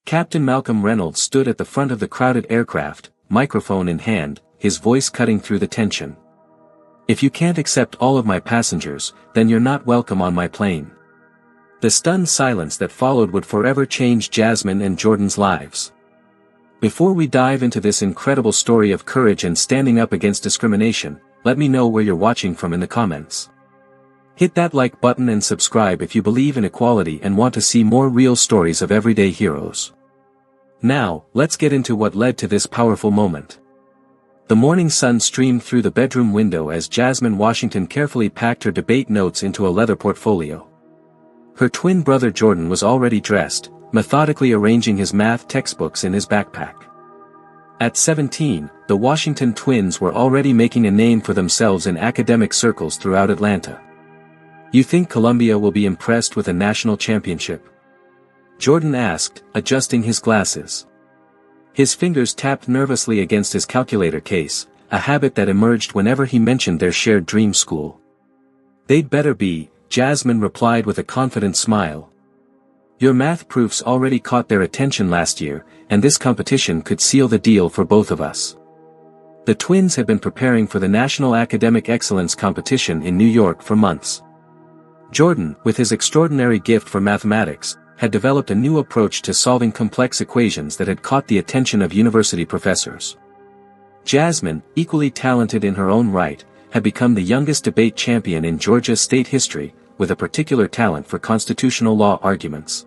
Captain Malcolm Reynolds stood at the front of the crowded aircraft, microphone in hand, his voice cutting through the tension. "If you can't accept all of my passengers, then you're not welcome on my plane." The stunned silence that followed would forever change Jasmine and Jordan's lives. Before we dive into this incredible story of courage and standing up against discrimination, let me know where you're watching from in the comments. Hit that like button and subscribe if you believe in equality and want to see more real stories of everyday heroes. Now, let's get into what led to this powerful moment. The morning sun streamed through the bedroom window as Jasmine Washington carefully packed her debate notes into a leather portfolio. Her twin brother Jordan was already dressed, methodically arranging his math textbooks in his backpack. At 17, the Washington twins were already making a name for themselves in academic circles throughout Atlanta. "You think Columbia will be impressed with a national championship?" Jordan asked, adjusting his glasses. His fingers tapped nervously against his calculator case, a habit that emerged whenever he mentioned their shared dream school. "They'd better be," Jasmine replied with a confident smile. "Your math proofs already caught their attention last year, and this competition could seal the deal for both of us." The twins had been preparing for the National Academic Excellence competition in New York for months. Jordan, with his extraordinary gift for mathematics, had developed a new approach to solving complex equations that had caught the attention of university professors. Jasmine, equally talented in her own right, had become the youngest debate champion in Georgia state history, with a particular talent for constitutional law arguments.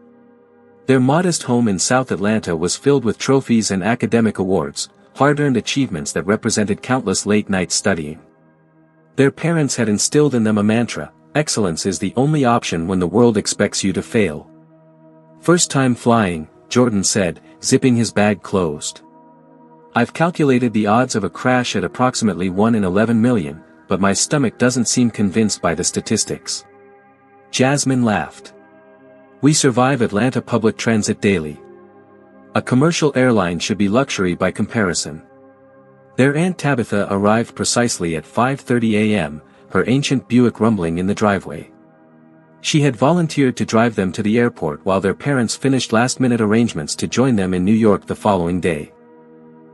Their modest home in South Atlanta was filled with trophies and academic awards, hard-earned achievements that represented countless late-night studying. Their parents had instilled in them a mantra: excellence is the only option when the world expects you to fail. "First time flying," Jordan said, zipping his bag closed. "I've calculated the odds of a crash at approximately 1 in 11 million, but my stomach doesn't seem convinced by the statistics." Jasmine laughed. "We survive Atlanta public transit daily. A commercial airline should be luxury by comparison." Their Aunt Tabitha arrived precisely at 5:30 a.m., her ancient Buick rumbling in the driveway. She had volunteered to drive them to the airport while their parents finished last-minute arrangements to join them in New York the following day.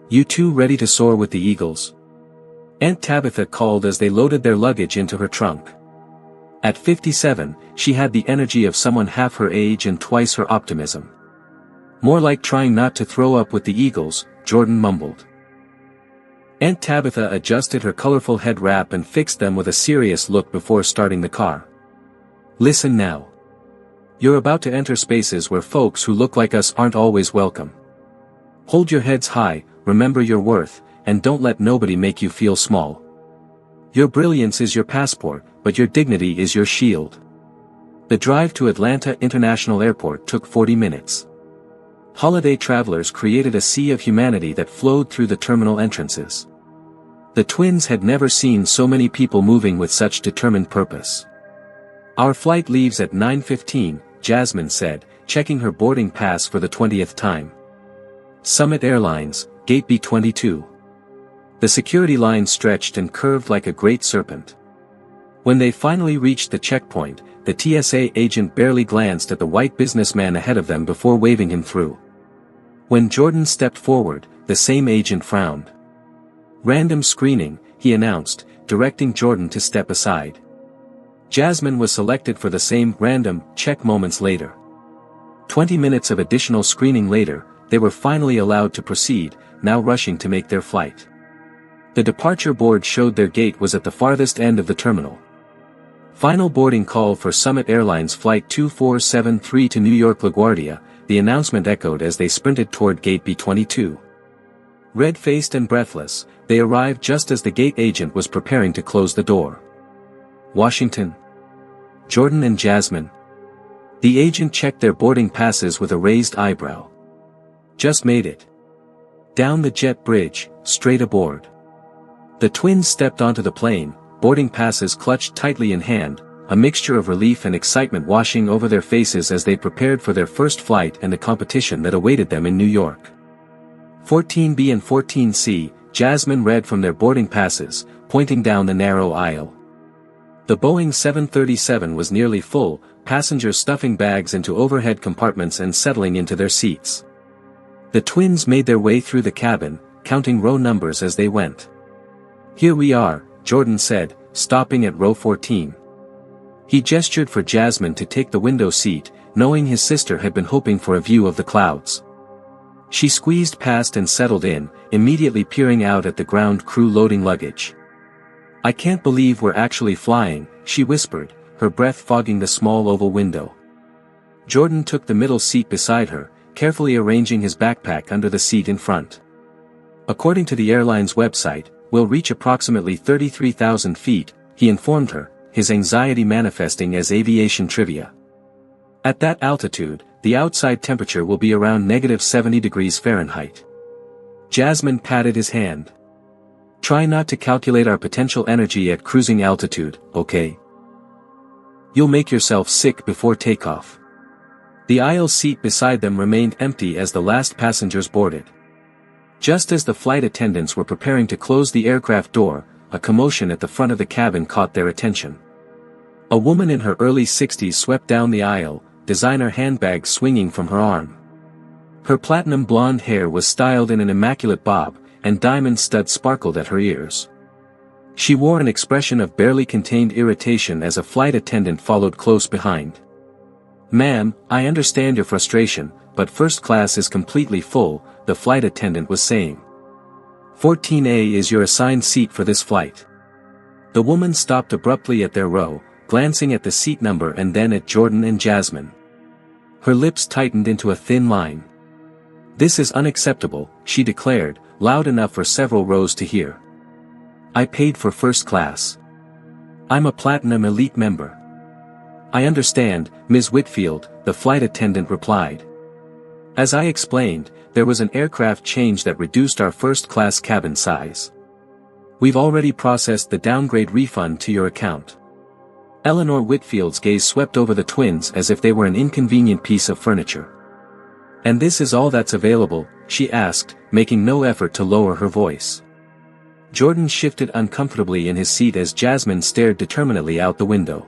"You two ready to soar with the Eagles?" Aunt Tabitha called as they loaded their luggage into her trunk. At 57, she had the energy of someone half her age and twice her optimism. "More like trying not to throw up with the Eagles," Jordan mumbled. Aunt Tabitha adjusted her colorful head wrap and fixed them with a serious look before starting the car. "Listen now. You're about to enter spaces where folks who look like us aren't always welcome. Hold your heads high, remember your worth, and don't let nobody make you feel small. Your brilliance is your passport, but your dignity is your shield." The drive to Atlanta International Airport took 40 minutes. Holiday travelers created a sea of humanity that flowed through the terminal entrances. The twins had never seen so many people moving with such determined purpose. "Our flight leaves at 9:15, Jasmine said, checking her boarding pass for the 20th time. "Summit Airlines, Gate B22. The security line stretched and curved like a great serpent. When they finally reached the checkpoint, the TSA agent barely glanced at the white businessman ahead of them before waving him through. When Jordan stepped forward, the same agent frowned. "Random screening," he announced, directing Jordan to step aside. Jasmine was selected for the same random check moments later. 20 minutes of additional screening later, they were finally allowed to proceed, now rushing to make their flight. The departure board showed their gate was at the farthest end of the terminal. Final boarding call for Summit Airlines Flight 2473 to New York LaGuardia, the announcement echoed as they sprinted toward Gate B22. Red-faced and breathless, they arrived just as the gate agent was preparing to close the door. "Washington? Jordan and Jasmine?" The agent checked their boarding passes with a raised eyebrow. "Just made it. Down the jet bridge, straight aboard." The twins stepped onto the plane, boarding passes clutched tightly in hand, a mixture of relief and excitement washing over their faces as they prepared for their first flight and the competition that awaited them in New York. 14B and 14C, Jasmine read from their boarding passes, pointing down the narrow aisle. The Boeing 737 was nearly full, passengers stuffing bags into overhead compartments and settling into their seats. The twins made their way through the cabin, counting row numbers as they went. "Here we are," Jordan said, stopping at row 14. He gestured for Jasmine to take the window seat, knowing his sister had been hoping for a view of the clouds. She squeezed past and settled in, immediately peering out at the ground crew loading luggage. "I can't believe we're actually flying," she whispered, her breath fogging the small oval window. Jordan took the middle seat beside her, carefully arranging his backpack under the seat in front. "According to the airline's website, we'll reach approximately 33,000 feet, he informed her, his anxiety manifesting as aviation trivia. "At that altitude, the outside temperature will be around -70 degrees Fahrenheit. Jasmine patted his hand. "Try not to calculate our potential energy at cruising altitude, okay? You'll make yourself sick before takeoff." The aisle seat beside them remained empty as the last passengers boarded. Just as the flight attendants were preparing to close the aircraft door, a commotion at the front of the cabin caught their attention. A woman in her early 60s swept down the aisle, designer handbag swinging from her arm. Her platinum blonde hair was styled in an immaculate bob, and diamond studs sparkled at her ears. She wore an expression of barely contained irritation as a flight attendant followed close behind. "Ma'am, I understand your frustration, but first class is completely full," the flight attendant was saying. "14A is your assigned seat for this flight." The woman stopped abruptly at their row, glancing at the seat number and then at Jordan and Jasmine. Her lips tightened into a thin line. "This is unacceptable," she declared, loud enough for several rows to hear. "I paid for first class. I'm a Platinum Elite member." "I understand, Ms. Whitfield," the flight attendant replied. "As I explained, there was an aircraft change that reduced our first-class cabin size. We've already processed the downgrade refund to your account." Eleanor Whitfield's gaze swept over the twins as if they were an inconvenient piece of furniture. "And this is all that's available?" she asked, making no effort to lower her voice. Jordan shifted uncomfortably in his seat as Jasmine stared determinedly out the window.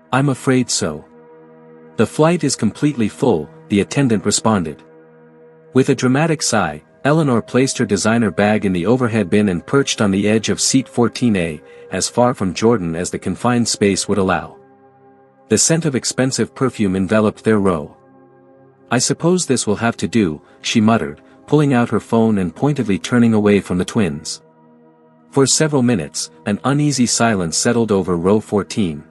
"I'm afraid so. The flight is completely full," the attendant responded. With a dramatic sigh, Eleanor placed her designer bag in the overhead bin and perched on the edge of seat 14A, as far from Jordan as the confined space would allow. The scent of expensive perfume enveloped their row. "I suppose this will have to do," she muttered, pulling out her phone and pointedly turning away from the twins. For several minutes, an uneasy silence settled over row 14.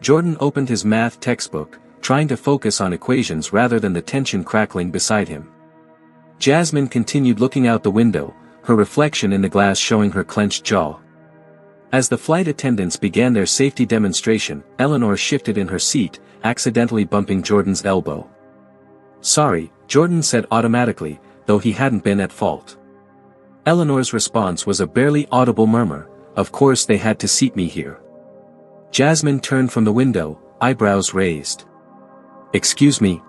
Jordan opened his math textbook, trying to focus on equations rather than the tension crackling beside him. Jasmine continued looking out the window, her reflection in the glass showing her clenched jaw. As the flight attendants began their safety demonstration, Eleanor shifted in her seat, accidentally bumping Jordan's elbow. "Sorry," Jordan said automatically, though he hadn't been at fault. Eleanor's response was a barely audible murmur, "Of course they had to seat me here." Jasmine turned from the window, eyebrows raised. "Excuse me?"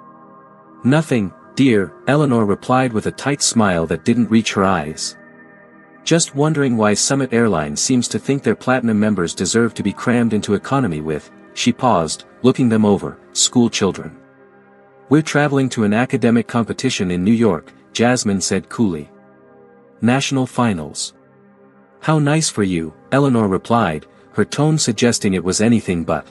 "Nothing, dear," Eleanor replied with a tight smile that didn't reach her eyes. "Just wondering why Summit Airlines seems to think their platinum members deserve to be crammed into economy with," she paused, looking them over, "school children." "We're traveling to an academic competition in New York," Jasmine said coolly. "National finals." "How nice for you," Eleanor replied, her tone suggesting it was anything but.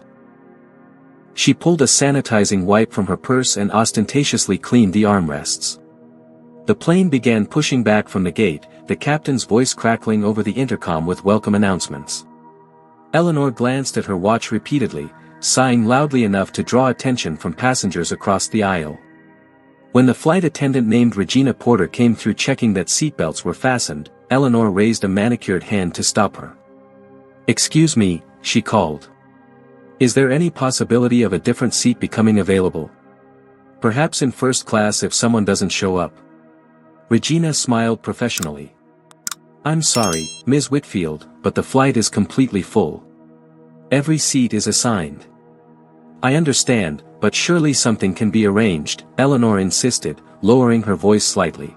She pulled a sanitizing wipe from her purse and ostentatiously cleaned the armrests. The plane began pushing back from the gate, the captain's voice crackling over the intercom with welcome announcements. Eleanor glanced at her watch repeatedly, sighing loudly enough to draw attention from passengers across the aisle. When the flight attendant named Regina Porter came through checking that seatbelts were fastened, Eleanor raised a manicured hand to stop her. "Excuse me," she called. "Is there any possibility of a different seat becoming available? Perhaps in first class if someone doesn't show up?" Regina smiled professionally. "I'm sorry, Ms. Whitfield, but the flight is completely full. Every seat is assigned." "I understand, but surely something can be arranged," Eleanor insisted, lowering her voice slightly.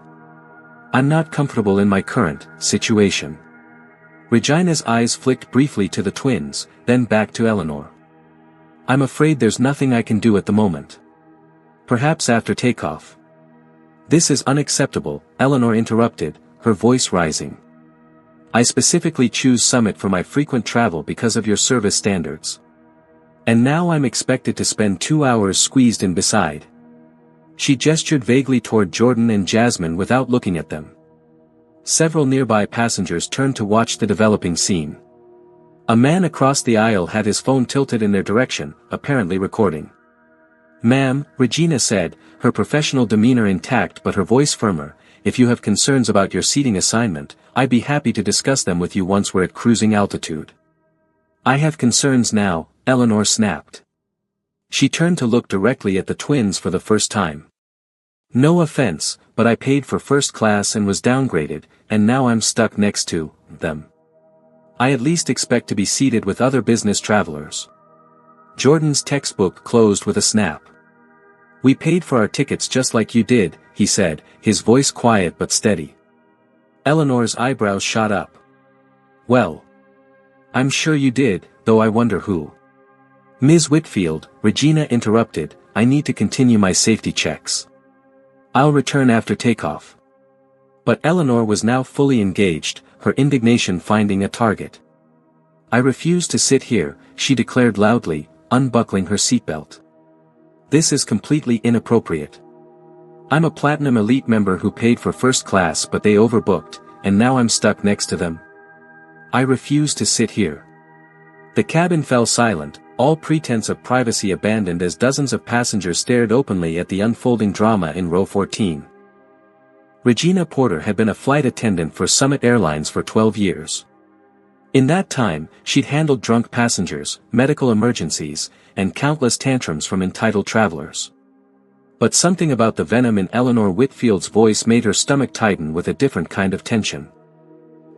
"I'm not comfortable in my current situation." Regina's eyes flicked briefly to the twins, then back to Eleanor. "I'm afraid there's nothing I can do at the moment. Perhaps after takeoff." "This is unacceptable," Eleanor interrupted, her voice rising. "I specifically choose Summit for my frequent travel because of your service standards. And now I'm expected to spend 2 hours squeezed in beside." She gestured vaguely toward Jordan and Jasmine without looking at them. Several nearby passengers turned to watch the developing scene. A man across the aisle had his phone tilted in their direction, apparently recording. "Ma'am," Regina said, her professional demeanor intact but her voice firmer, "if you have concerns about your seating assignment, I'd be happy to discuss them with you once we're at cruising altitude." "I have concerns now," Eleanor snapped. She turned to look directly at the twins for the first time. "No offense, but I paid for first class and was downgraded, and now I'm stuck next to them. I at least expect to be seated with other business travelers." Jordan's textbook closed with a snap. "We paid for our tickets just like you did," he said, his voice quiet but steady. Eleanor's eyebrows shot up. "Well, I'm sure you did, though I wonder who." "Ms. Whitfield," Regina interrupted, "I need to continue my safety checks. I'll return after takeoff." But Eleanor was now fully engaged, her indignation finding a target. "I refuse to sit here," she declared loudly, unbuckling her seatbelt. "This is completely inappropriate. I'm a Platinum Elite member who paid for first class but they overbooked, and now I'm stuck next to them. I refuse to sit here." The cabin fell silent, all pretense of privacy abandoned as dozens of passengers stared openly at the unfolding drama in row 14. Regina Porter had been a flight attendant for Summit Airlines for 12 years. In that time, she'd handled drunk passengers, medical emergencies, and countless tantrums from entitled travelers. But something about the venom in Eleanor Whitfield's voice made her stomach tighten with a different kind of tension.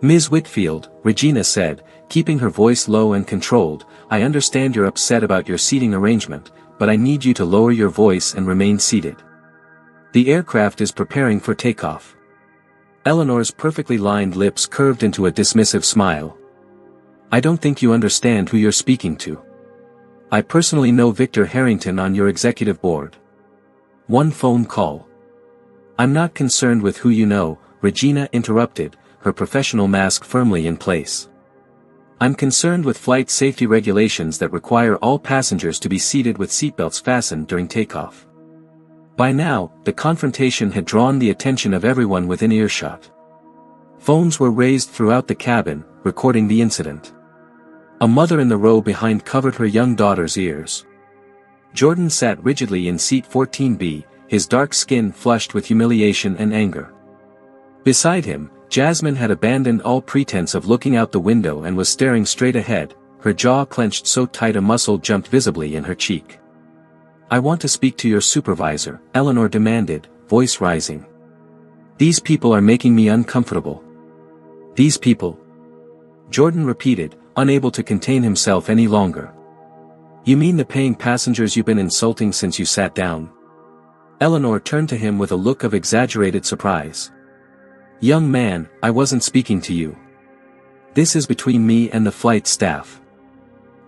"Ms. Whitfield," Regina said, keeping her voice low and controlled, "I understand you're upset about your seating arrangement, but I need you to lower your voice and remain seated. The aircraft is preparing for takeoff." Eleanor's perfectly lined lips curved into a dismissive smile. "I don't think you understand who you're speaking to. I personally know Victor Harrington on your executive board. One phone call." "I'm not concerned with who you know," Regina interrupted, her professional mask firmly in place. "I'm concerned with flight safety regulations that require all passengers to be seated with seatbelts fastened during takeoff." By now, the confrontation had drawn the attention of everyone within earshot. Phones were raised throughout the cabin, recording the incident. A mother in the row behind covered her young daughter's ears. Jordan sat rigidly in seat 14B, his dark skin flushed with humiliation and anger. Beside him, Jasmine had abandoned all pretense of looking out the window and was staring straight ahead, her jaw clenched so tight a muscle jumped visibly in her cheek. "I want to speak to your supervisor," Eleanor demanded, voice rising. "These people are making me uncomfortable." "These people?" Jordan repeated, unable to contain himself any longer. "You mean the paying passengers you've been insulting since you sat down?" Eleanor turned to him with a look of exaggerated surprise. "Young man, I wasn't speaking to you. This is between me and the flight staff."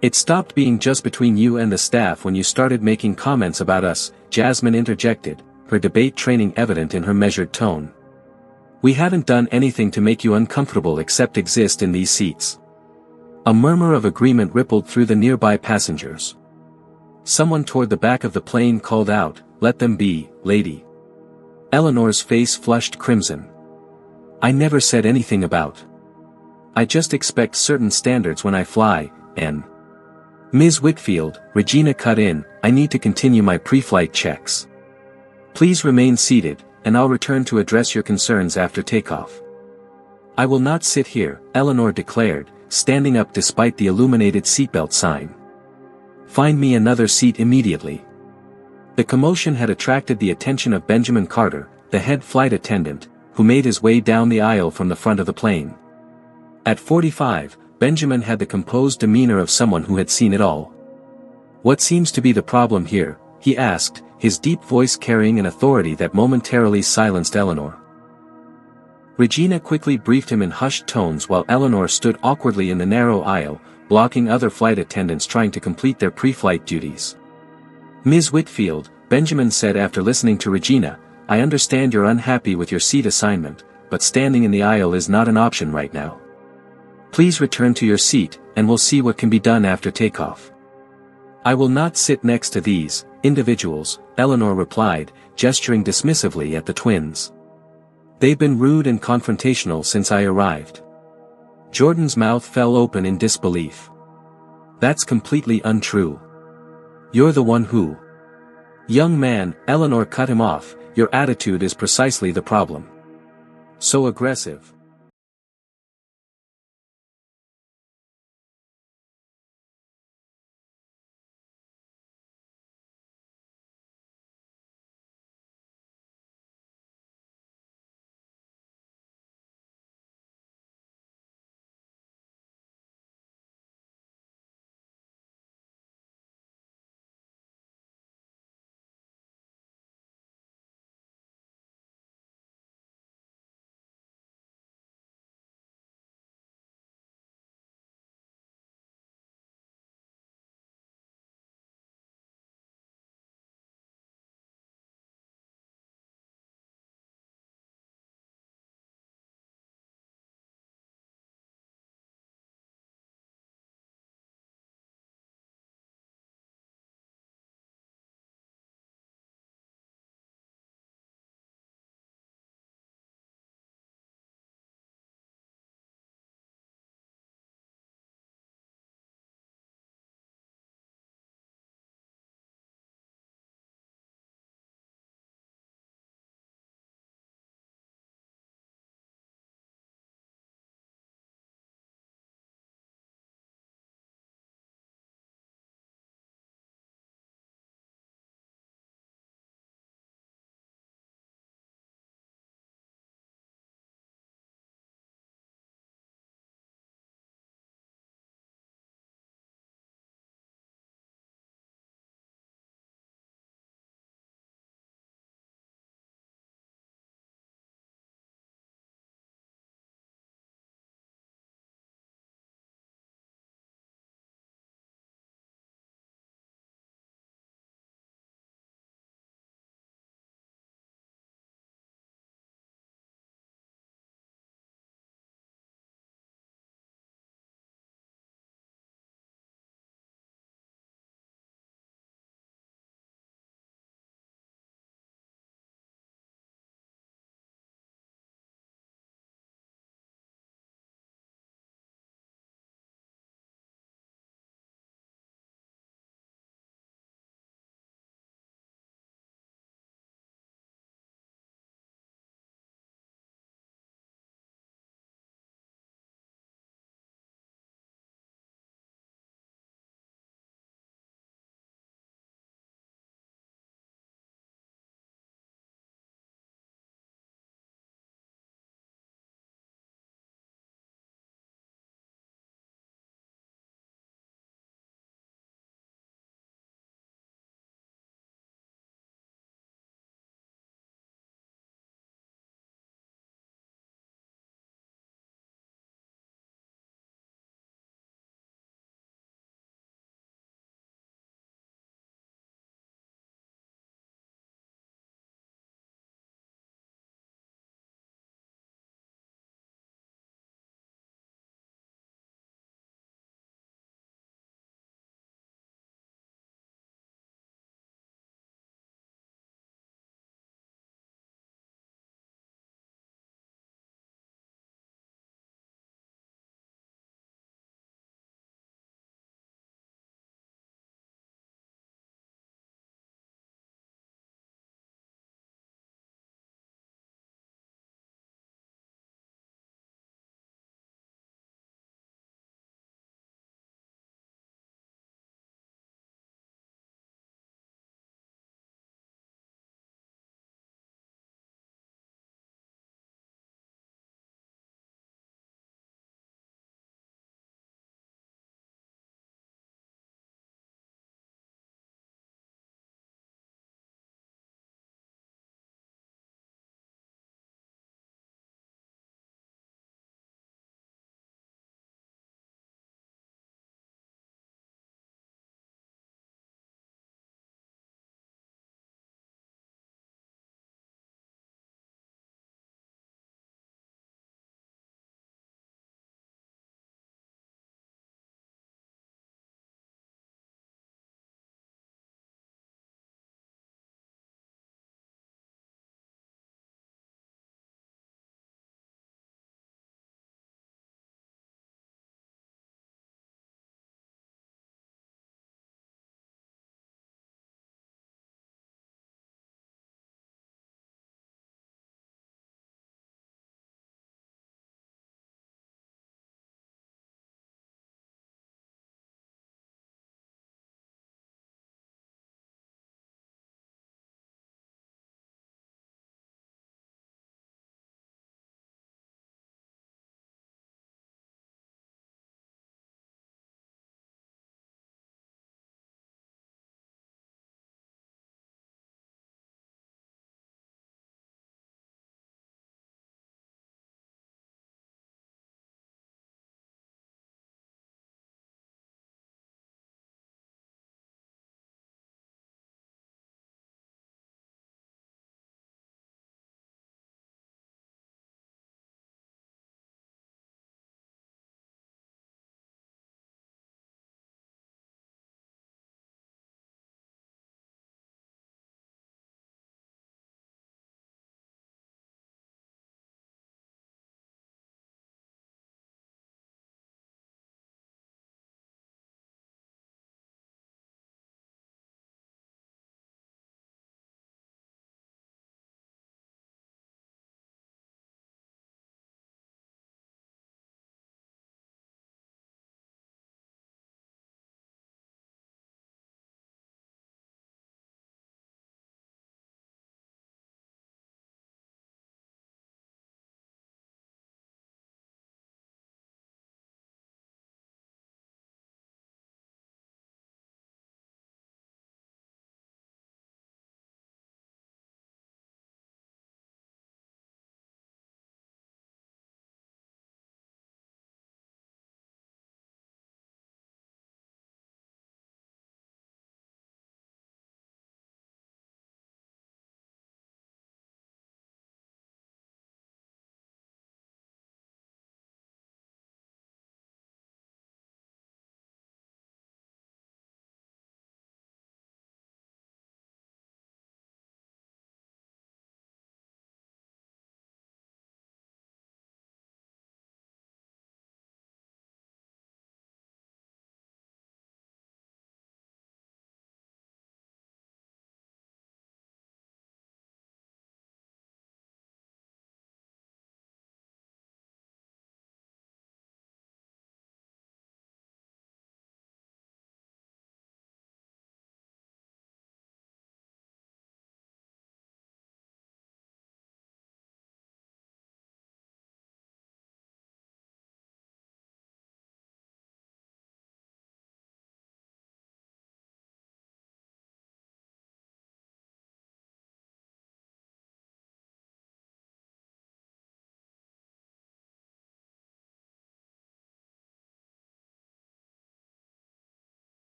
"It stopped being just between you and the staff when you started making comments about us," Jasmine interjected, her debate training evident in her measured tone. "We haven't done anything to make you uncomfortable except exist in these seats." A murmur of agreement rippled through the nearby passengers. Someone toward the back of the plane called out, "Let them be, lady." Eleanor's face flushed crimson. "I never said anything about. I just expect certain standards when I fly, and—" "Ms. Whitfield," Regina cut in, "I need to continue my pre-flight checks. Please remain seated, and I'll return to address your concerns after takeoff." "I will not sit here," Eleanor declared, standing up despite the illuminated seatbelt sign. "Find me another seat immediately." The commotion had attracted the attention of Benjamin Carter, the head flight attendant, who made his way down the aisle from the front of the plane. At 45, Benjamin had the composed demeanor of someone who had seen it all. "What seems to be the problem here?" he asked, his deep voice carrying an authority that momentarily silenced Eleanor. Regina quickly briefed him in hushed tones while Eleanor stood awkwardly in the narrow aisle, blocking other flight attendants trying to complete their pre-flight duties. "Ms. Whitfield," Benjamin said after listening to Regina, I understand you're unhappy with your seat assignment, but standing in the aisle is not an option right now. Please return to your seat, and we'll see what can be done after takeoff. I will not sit next to these individuals, Eleanor replied, gesturing dismissively at the twins. They've been rude and confrontational since I arrived. Jordan's mouth fell open in disbelief. That's completely untrue. You're the one who... Young man, Eleanor cut him off, your attitude is precisely the problem. So aggressive.